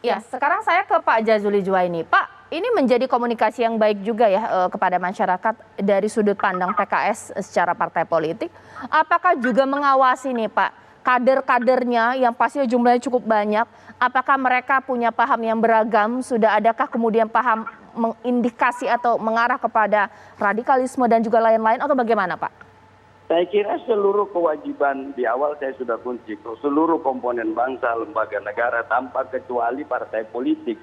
Ya, sekarang saya ke Pak Jazuli Juwaini. Pak, ini menjadi komunikasi yang baik juga ya kepada masyarakat dari sudut pandang PKS secara partai politik. Apakah juga mengawasi nih Pak, kader-kadernya yang pastinya jumlahnya cukup banyak, apakah mereka punya paham yang beragam, sudah adakah kemudian paham mengindikasi atau mengarah kepada radikalisme dan juga lain-lain atau bagaimana Pak? Saya kira seluruh kewajiban di awal saya sudah kunci, seluruh komponen bangsa, lembaga negara tanpa kecuali partai politik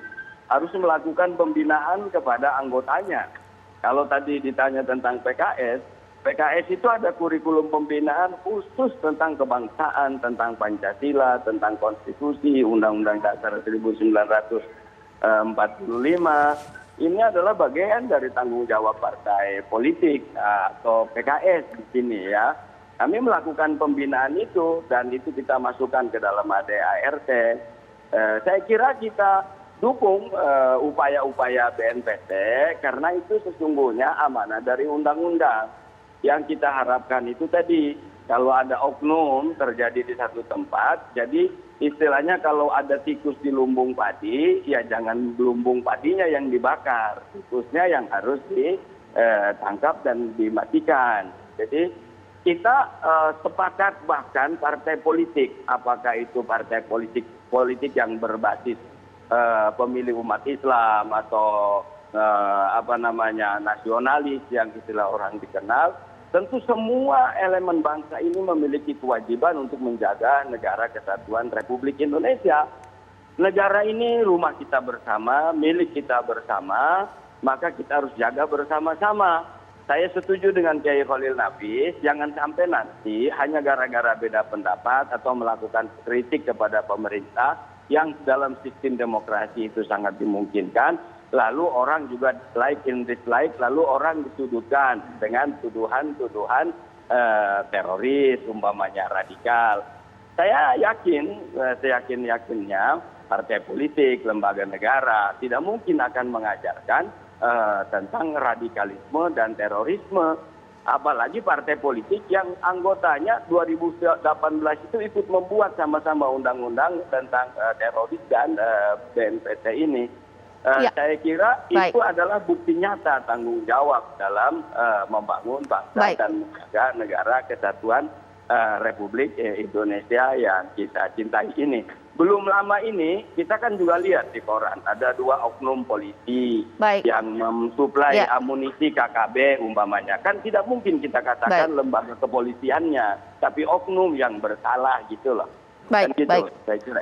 harus melakukan pembinaan kepada anggotanya. Kalau tadi ditanya tentang PKS, PKS itu ada kurikulum pembinaan khusus tentang kebangsaan, tentang Pancasila, tentang konstitusi, Undang-Undang Dasar 1945. Ini adalah bagian dari tanggung jawab partai politik atau PKS di sini ya. Kami melakukan pembinaan itu dan itu kita masukkan ke dalam ADART. Saya kira kita dukung upaya-upaya BNPT karena itu sesungguhnya amanah dari undang-undang. Yang kita harapkan itu tadi, kalau ada oknum terjadi di satu tempat, jadi istilahnya kalau ada tikus di lumbung padi, ya jangan lumbung padinya yang dibakar, tikusnya yang harus ditangkap dan dimatikan. Jadi kita sepakat bahkan partai politik, apakah itu partai politik yang berbasis pemilih umat Islam atau nasionalis yang istilah orang dikenal, tentu semua elemen bangsa ini memiliki kewajiban untuk menjaga negara kesatuan Republik Indonesia. Negara ini rumah kita bersama, milik kita bersama, maka kita harus jaga bersama-sama. Saya setuju dengan Kiai Khalil Nafis, jangan sampai nanti hanya gara-gara beda pendapat atau melakukan kritik kepada pemerintah yang dalam sistem demokrasi itu sangat dimungkinkan, lalu orang juga like and dislike, lalu orang disudutkan dengan tuduhan-tuduhan teroris, umpamanya radikal. Saya yakinnya partai politik, lembaga negara tidak mungkin akan mengajarkan tentang radikalisme dan terorisme. Apalagi partai politik yang anggotanya 2018 itu ikut membuat sama-sama undang-undang tentang teroris dan BNPT ini. Saya kira itu adalah bukti nyata tanggung jawab dalam membangun bangsa dan menjaga negara kesatuan Republik Indonesia yang kita cintai ini. Belum lama ini kita kan juga lihat di koran ada 2 oknum polisi yang mensuplai amunisi KKB umpamanya. Kan tidak mungkin kita katakan lembaga kepolisiannya, tapi oknum yang bersalah gitu loh. Baik. Saya kira